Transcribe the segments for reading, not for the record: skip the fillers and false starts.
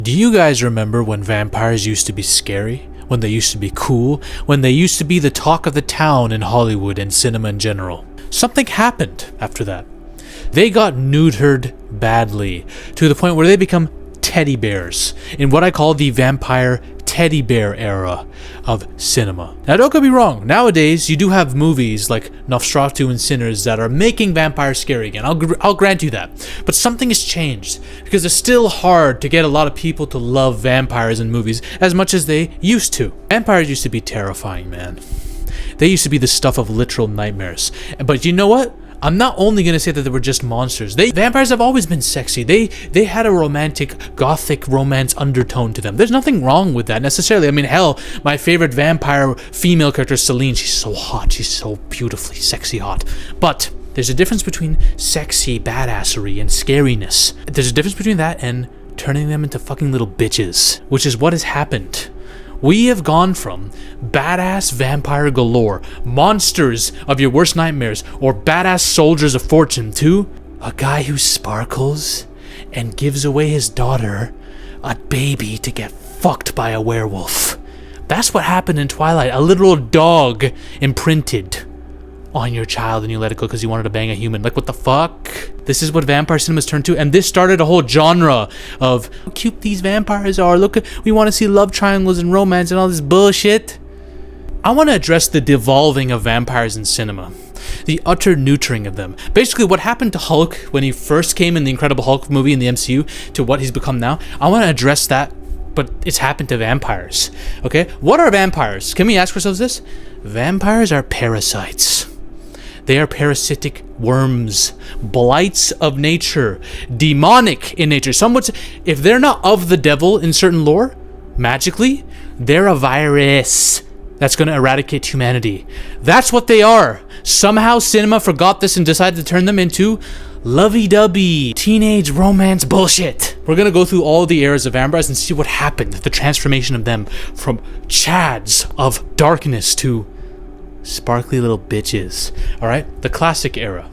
Do you guys remember when vampires used to be scary? When they used to be cool? When they used to be the talk of the town in Hollywood and cinema in general? Something happened after that. They got neutered badly, to the point where they become teddy bears, in what I call the vampire teddy bear era of cinema. Now don't get me wrong, nowadays you do have movies like Nosferatu and Sinners that are making vampires scary again. I'll grant you that. But something has changed, because it's still hard to get a lot of people to love vampires in movies as much as they used to. Vampires used to be terrifying, man. They used to be the stuff of literal nightmares. But you know what? I'm not only going to say that they were just monsters. Vampires have always been sexy. They had a romantic, gothic romance undertone to them. There's nothing wrong with that necessarily. I mean, hell, my favorite vampire female character is Celine. She's so hot. She's so beautifully sexy hot. But there's a difference between sexy badassery and scariness. There's a difference between that and turning them into fucking little bitches, which is what has happened. We have gone from badass vampire galore, monsters of your worst nightmares, or badass soldiers of fortune, to a guy who sparkles and gives away his daughter, a baby, to get fucked by a werewolf. That's what happened in Twilight. A literal dog imprinted on your child and you let it go because you wanted to bang a human. Like, what the fuck? This is what vampire cinema's turned to, and this started a whole genre of how cute these vampires are. Look, we want to see love triangles and romance and all this bullshit. I want to address the devolving of vampires in cinema, the utter neutering of them. Basically, what happened to Hulk when he first came in the Incredible Hulk movie in the MCU to what he's become now. I want to address that, but it's happened to vampires. Okay, what are vampires? Can we ask ourselves this? Vampires are parasites. They are parasitic worms, blights of nature, demonic in nature. Some would say, if they're not of the devil in certain lore, magically, they're a virus that's going to eradicate humanity. That's what they are. Somehow cinema forgot this and decided to turn them into lovey-dovey teenage romance bullshit. We're going to go through all the eras of vampires and see what happened, the transformation of them from chads of darkness to sparkly little bitches. Alright? The classic era.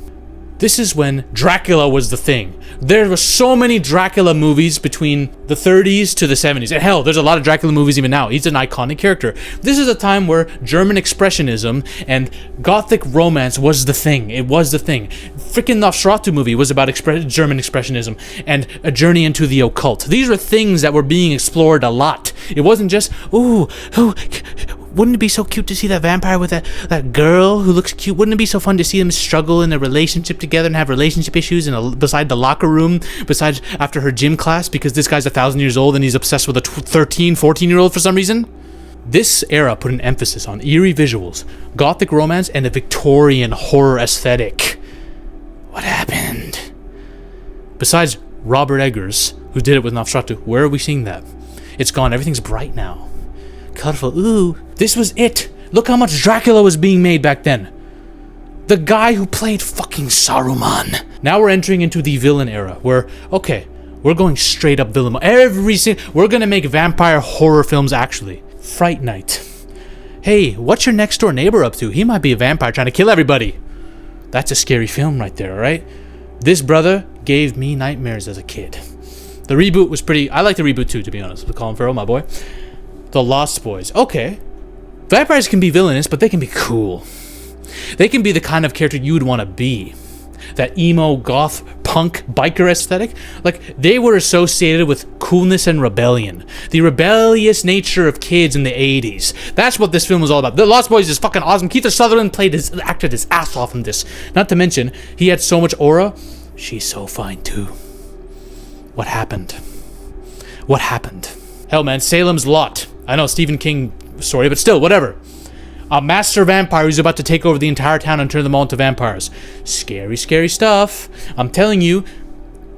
This is when Dracula was the thing. There were so many Dracula movies between the 30s to the 70s. And hell, there's a lot of Dracula movies even now. He's an iconic character. This is a time where German Expressionism and Gothic romance was the thing. It was the thing. Freaking Nosferatu movie was about German Expressionism and a journey into the occult. These were things that were being explored a lot. It wasn't just, ooh, wouldn't it be so cute to see that vampire with that girl who looks cute? Wouldn't it be so fun to see them struggle in a relationship together and have relationship issues beside the locker room, besides after her gym class, because this guy's 1,000 years old and he's obsessed with a 13, 14-year-old for some reason? This era put an emphasis on eerie visuals, gothic romance, and a Victorian horror aesthetic. What happened? Besides Robert Eggers, who did it with Nosferatu, where are we seeing that? It's gone. Everything's bright now. Colorful. Ooh, this was it. Look how much Dracula was being made back then. The guy who played fucking Saruman. Now we're entering into the villain era, where, okay, we're going straight up villain. We're gonna make vampire horror films actually. Fright Night. Hey, what's your next door neighbor up to? He might be a vampire trying to kill everybody. That's a scary film right there, alright? This brother gave me nightmares as a kid. The reboot was pretty. I like the reboot too, to be honest, with Colin Farrell, my boy. The Lost Boys. Okay. Vampires can be villainous, but they can be cool. They can be the kind of character you would want to be. That emo, goth, punk, biker aesthetic. Like, they were associated with coolness and rebellion. The rebellious nature of kids in the 80s. That's what this film was all about. The Lost Boys is fucking awesome. Kiefer Sutherland acted his ass off in this. Not to mention, he had so much aura. She's so fine too. What happened? What happened? Hell, man, Salem's Lot. I know, Stephen King story, but still, whatever. A master vampire who's about to take over the entire town and turn them all into vampires. Scary, scary stuff. I'm telling you,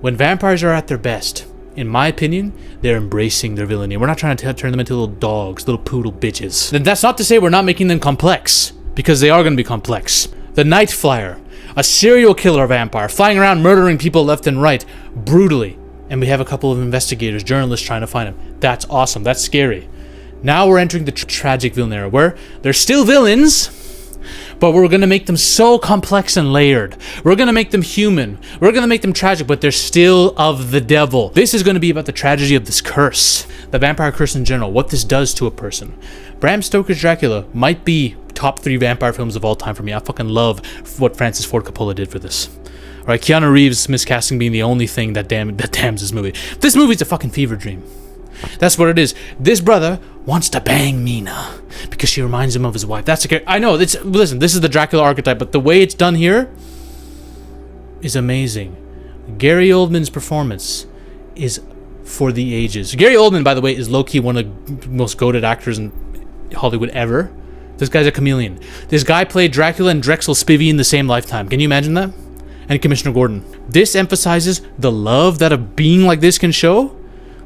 when vampires are at their best, in my opinion, they're embracing their villainy. We're not trying to turn them into little dogs, little poodle bitches. And that's not to say we're not making them complex, because they are going to be complex. The Night Flyer, a serial killer vampire, flying around murdering people left and right, brutally. And we have a couple of investigators, journalists trying to find him. That's awesome. That's scary. Now we're entering the tragic villain era, where they're still villains, But we're gonna make them so complex and layered. We're gonna make them human. We're gonna make them tragic, but they're still of the devil. This is gonna be about the tragedy of this curse, the vampire curse in general, what this does to a person. Bram Stoker's Dracula might be top 3 vampire films of all time for me. I fucking love what Francis Ford Coppola did for this. Alright, Keanu Reeves' miscasting being the only thing that damns this movie. This movie's a fucking fever dream. That's what it is. This brother wants to bang Mina because she reminds him of his wife. That's okay. I know. Listen, this is the Dracula archetype, but the way it's done here is amazing. Gary Oldman's performance is for the ages. Gary Oldman, by the way, is low-key one of the most goated actors in Hollywood ever. This guy's a chameleon. This guy played Dracula and Drexel Spivey in the same lifetime. Can you imagine that? And Commissioner Gordon. This emphasizes the love that a being like this can show,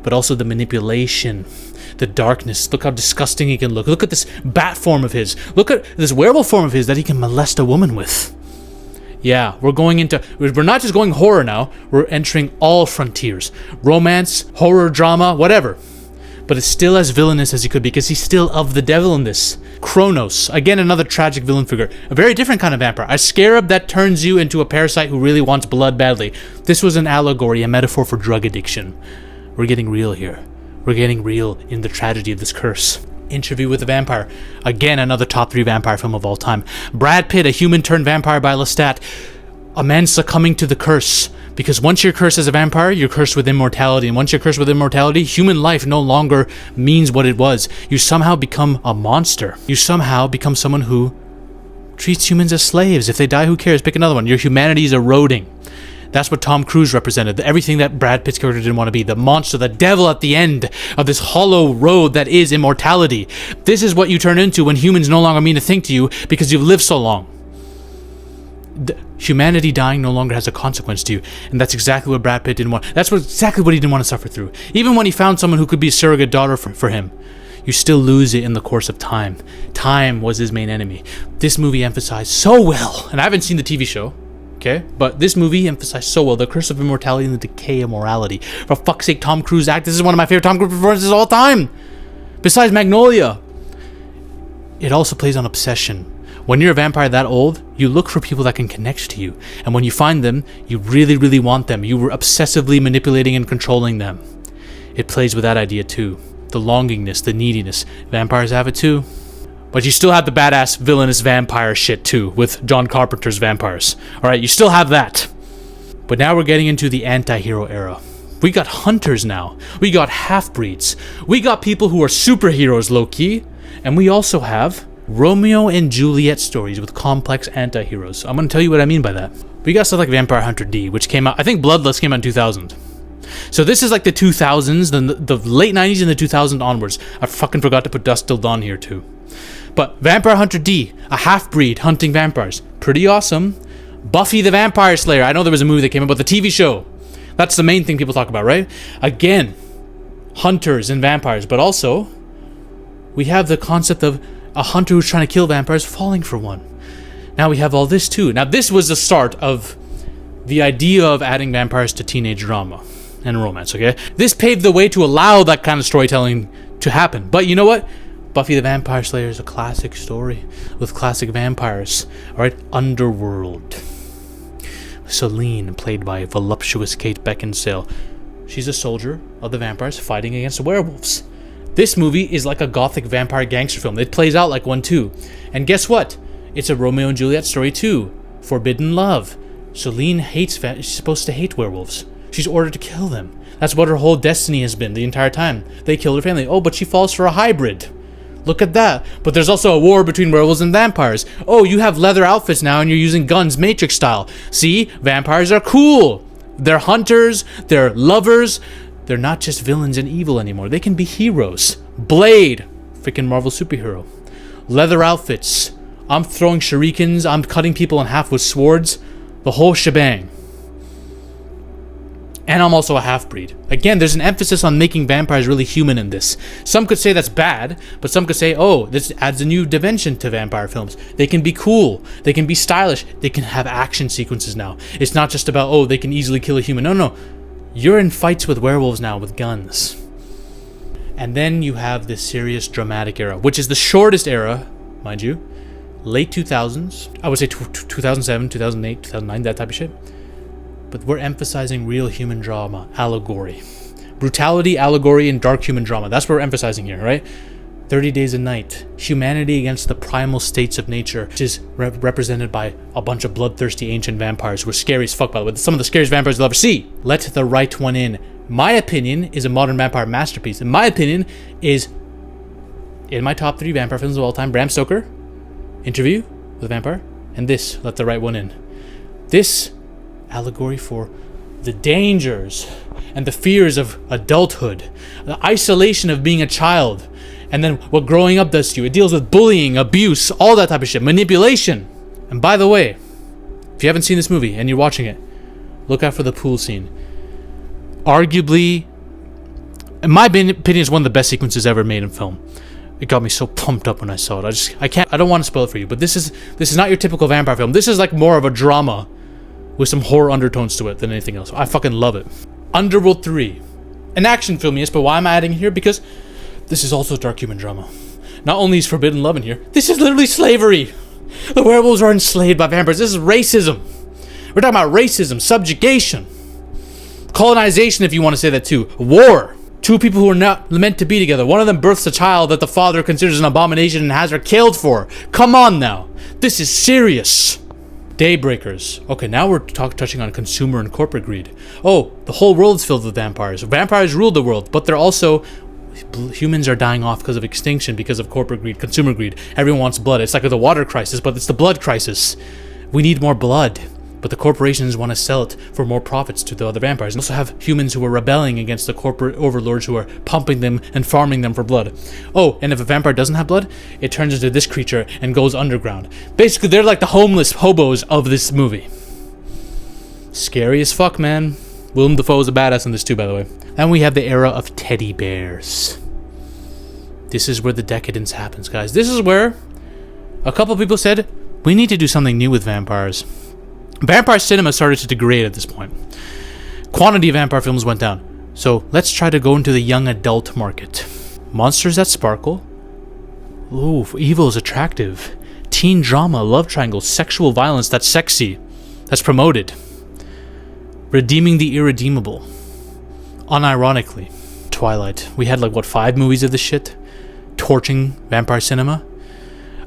but also the manipulation, the darkness. Look how disgusting he can look. Look at this bat form of his. Look at this werewolf form of his that he can molest a woman with. Yeah, we're not just going horror now, we're entering all frontiers. Romance, horror, drama, whatever. But it's still as villainous as he could be, because he's still of the devil in this. Kronos, again another tragic villain figure. A very different kind of vampire. A scarab that turns you into a parasite who really wants blood badly. This was an allegory, a metaphor for drug addiction. We're getting real here. We're getting real in the tragedy of this curse. Interview with a Vampire. Again, another top 3 vampire film of all time. Brad Pitt, a human turned vampire by Lestat. A man succumbing to the curse. Because once you're cursed as a vampire, you're cursed with immortality. And once you're cursed with immortality, human life no longer means what it was. You somehow become a monster. You somehow become someone who treats humans as slaves. If they die, who cares? Pick another one. Your humanity is eroding. That's what Tom Cruise represented. Everything that Brad Pitt's character didn't want to be. The monster, the devil at the end of this hollow road that is immortality. This is what you turn into when humans no longer mean a thing to you because you've lived so long. Humanity dying no longer has a consequence to you. And that's exactly what Brad Pitt didn't want. That's exactly what he didn't want to suffer through. Even when he found someone who could be a surrogate daughter for him. You still lose it in the course of time. Time was his main enemy. This movie emphasized so well. And I haven't seen the TV show. Okay, but this movie emphasized so well the curse of immortality and the decay of morality. For fuck's sake, Tom Cruise act. This is one of my favorite Tom Cruise performances of all time. Besides Magnolia. It also plays on obsession. When you're a vampire that old, you look for people that can connect to you. And when you find them, you really, really want them. You were obsessively manipulating and controlling them. It plays with that idea too. The longingness, the neediness. Vampires have it too. But you still have the badass villainous vampire shit too, with John Carpenter's vampires. Alright, you still have that. But now we're getting into the anti-hero era. We got hunters now. We got half-breeds. We got people who are superheroes low-key. And we also have Romeo and Juliet stories with complex anti-heroes. I'm going to tell you what I mean by that. We got stuff like Vampire Hunter D, which came out, I think Bloodlust came out in 2000. So this is like the 2000s, the late 90s and the 2000s onwards. I fucking forgot to put Dusk Till Dawn here too. But Vampire Hunter D, a half-breed hunting vampires. Pretty awesome. Buffy the Vampire Slayer. I know there was a movie that came out, but the TV show. That's the main thing people talk about, right? Again, hunters and vampires. But also, we have the concept of a hunter who's trying to kill vampires falling for one. Now we have all this too. Now this was the start of the idea of adding vampires to teenage drama and romance, okay? This paved the way to allow that kind of storytelling to happen. But you know what? Buffy the Vampire Slayer is a classic story with classic vampires. Alright, Underworld. Selene, played by voluptuous Kate Beckinsale. She's a soldier of the vampires fighting against werewolves. This movie is like a gothic vampire gangster film. It plays out like one too. And guess what? It's a Romeo and Juliet story too. Forbidden love. Selene hates she's supposed to hate werewolves. She's ordered to kill them. That's what her whole destiny has been the entire time. They killed her family. Oh, but she falls for a hybrid. Look at that. But there's also a war between werewolves and vampires. Oh, you have leather outfits now and you're using guns, Matrix style. See? Vampires are cool. They're hunters. They're lovers. They're not just villains and evil anymore. They can be heroes. Blade. Freaking Marvel superhero. Leather outfits. I'm throwing shurikens. I'm cutting people in half with swords. The whole shebang. And I'm also a half-breed. Again, there's an emphasis on making vampires really human in this. Some could say that's bad, but some could say, oh, this adds a new dimension to vampire films. They can be cool. They can be stylish. They can have action sequences now. It's not just about, oh, they can easily kill a human. No. You're in fights with werewolves now with guns. And then you have this serious dramatic era, which is the shortest era, mind you. late 2000s. I would say 2007, 2008, 2009, that type of shit. But we're emphasizing real human drama, allegory. Brutality, allegory, and dark human drama. That's what we're emphasizing here, right? 30 Days a Night. Humanity against the primal states of nature, which is represented by a bunch of bloodthirsty ancient vampires who are scary as fuck, by the way. Some of the scariest vampires you'll ever see. Let the Right One In. My opinion is a modern vampire masterpiece. In my opinion is in my top 3 vampire films of all time. Bram Stoker, Interview with a Vampire, and this, Let the Right One In. This allegory for the dangers and the fears of adulthood, the isolation of being a child, and then what growing up does to you. It deals with bullying, abuse, all that type of shit, manipulation. And by the way, if you haven't seen this movie and you're watching it, look out for the pool scene. Arguably, in my opinion, is one of the best sequences ever made in film. It got me so pumped up when I saw it. I don't want to spoil it for you, but this is not your typical vampire film. This is like more of a drama with some horror undertones to it than anything else. I fucking love it. Underworld 3. An action film, yes, but why am I adding here? Because this is also dark human drama. Not only is forbidden love in here, this is literally slavery. The werewolves are enslaved by vampires. This is racism. We're talking about racism, subjugation, colonization, if you want to say that too. War. 2 people who are not meant to be together. One of them births a child that the father considers an abomination and has her killed for. Come on now. This is serious. Daybreakers. Okay, now we're touching on consumer and corporate greed. Oh, the whole world's filled with vampires. Vampires rule the world, but they're also... Humans are dying off because of extinction, because of corporate greed, consumer greed. Everyone wants blood. It's like the water crisis, but it's the blood crisis. We need more blood, but the corporations want to sell it for more profits to the other vampires. And also have humans who are rebelling against the corporate overlords who are pumping them and farming them for blood. Oh, and if a vampire doesn't have blood, it turns into this creature and goes underground. Basically, they're like the homeless hobos of this movie. Scary as fuck, man. Willem Dafoe is a badass in this too, by the way. And we have the era of teddy bears. This is where the decadence happens, guys. This is where a couple people said, we need to do something new with vampires. Vampire cinema started to degrade at this point. Quantity of vampire films went down. So let's try to go into the young adult market. Monsters that sparkle. Ooh, evil is attractive. Teen drama, love triangle, sexual violence that's sexy. That's promoted. Redeeming the irredeemable. Unironically. Twilight. We had 5 movies of this shit? Torching vampire cinema.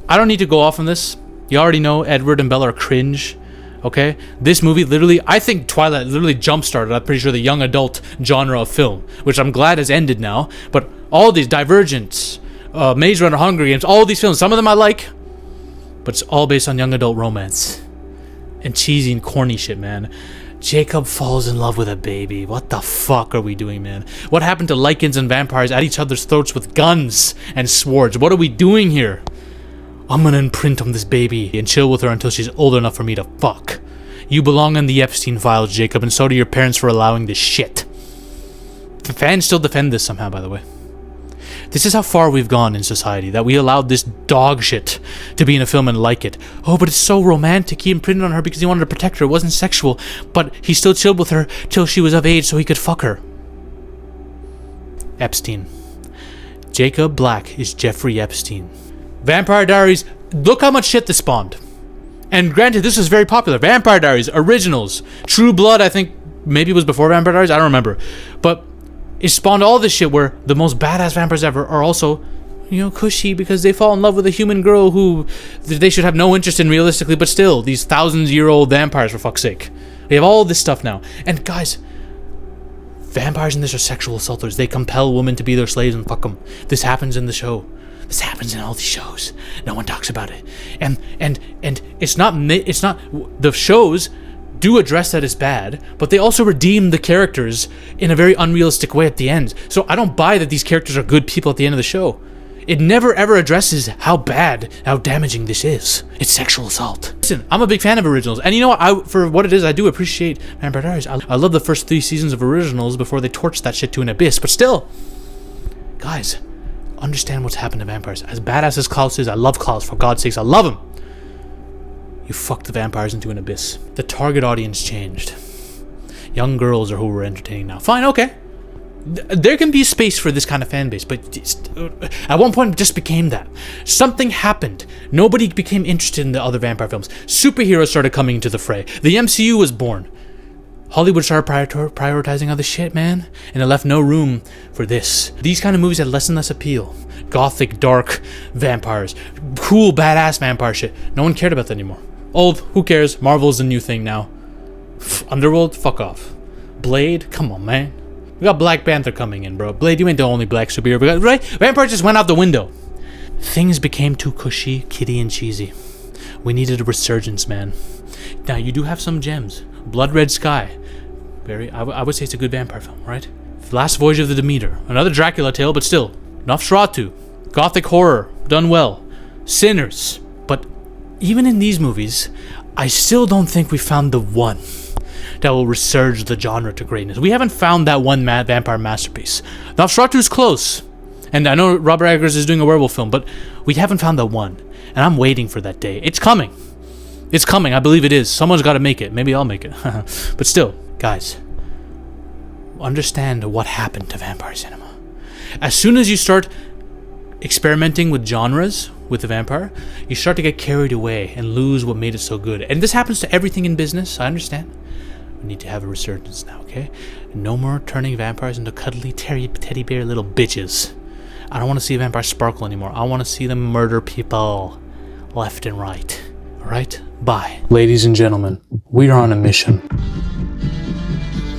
I don't need to go off on this. You already know Edward and Bella are cringe. Okay? This movie literally, I think Twilight literally jump-started, I'm pretty sure, the young adult genre of film, which I'm glad has ended now. But all these, Divergent, Maze Runner, Hunger Games, all these films, some of them I like, but it's all based on young adult romance. And cheesy and corny shit, man. Jacob falls in love with a baby. What the fuck are we doing, man? What happened to lichens and vampires at each other's throats with guns and swords? What are we doing here? I'm gonna imprint on this baby and chill with her until she's old enough for me to fuck. You belong in the Epstein files, Jacob, and so do your parents for allowing this shit. The fans still defend this somehow, by the way. This is how far we've gone in society, that we allowed this dog shit to be in a film and like it. Oh, but it's so romantic. He imprinted on her because he wanted to protect her. It wasn't sexual, but he still chilled with her till she was of age so he could fuck her. Epstein. Jacob Black is Jeffrey Epstein. Vampire Diaries, look how much shit this spawned. And granted, this was very popular. Vampire Diaries, originals. True Blood, I think, maybe it was before Vampire Diaries, I don't remember. But it spawned all this shit where the most badass vampires ever are also, cushy because they fall in love with a human girl who they should have no interest in realistically, but still, these thousands-year-old vampires, for fuck's sake. We have all this stuff now. And guys, vampires in this are sexual assaulters. They compel women to be their slaves and fuck them. This happens in the show. This happens in all these shows. No one talks about it. And it's not the shows do address that as bad, but they also redeem the characters in a very unrealistic way at the end. So I don't buy that these characters are good people at the end of the show. It never ever addresses how bad, how damaging this is. It's sexual assault. Listen, I'm a big fan of originals, and you know what? For what it is, I do appreciate Vampire Diaries. I love the first 3 seasons of originals before they torched that shit to an abyss. But still, guys, understand what's happened to vampires. As badass as Klaus is, I love Klaus. For God's sakes, I love him. You fucked the vampires into an abyss. The target audience changed. Young girls are who we're entertaining now. Fine, okay. There can be space for this kind of fan base, but at one point it just became that. Something happened. Nobody became interested in the other vampire films. Superheroes started coming into the fray. The MCU was born. Hollywood started prioritizing other shit, man, and it left no room for this. These kind of movies had less and less appeal. Gothic, dark vampires, cool, badass vampire shit. No one cared about that anymore. Old, who cares? Marvel's the new thing now. Underworld, fuck off. Blade, come on, man. We got Black Panther coming in, bro. Blade, you ain't the only black superhero we got, right? Vampire just went out the window. Things became too cushy, kiddie, and cheesy. We needed a resurgence, man. Now, you do have some gems. Blood Red Sky. I would say it's a good vampire film, right? Last Voyage of the Demeter. Another Dracula tale, but still. Nosferatu. Gothic horror. Done well. Sinners. But even in these movies, I still don't think we found the one that will resurge the genre to greatness. We haven't found that one vampire masterpiece. Nosferatu's close. And I know Robert Eggers is doing a werewolf film, but we haven't found that one. And I'm waiting for that day. It's coming. It's coming. I believe it is. Someone's got to make it. Maybe I'll make it. But still, guys, understand what happened to vampire cinema. As soon as you start experimenting with genres with the vampire, you start to get carried away and lose what made it so good. And this happens to everything in business. I understand. We need to have a resurgence now, okay? No more turning vampires into cuddly teddy bear little bitches. I don't want to see vampires sparkle anymore. I want to see them murder people left and right. Alright? Bye. Ladies and gentlemen, we are on a mission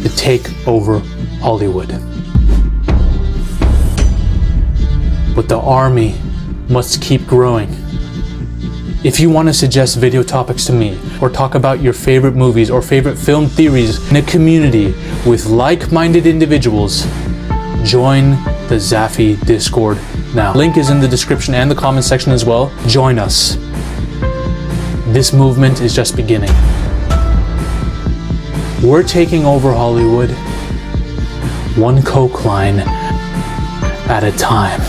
to take over Hollywood. But the army must keep growing. If you want to suggest video topics to me, or talk about your favorite movies or favorite film theories in a community with like-minded individuals, join the Zafy Discord now. Link is in the description and the comment section as well. Join us. This movement is just beginning. We're taking over Hollywood, one coke line at a time.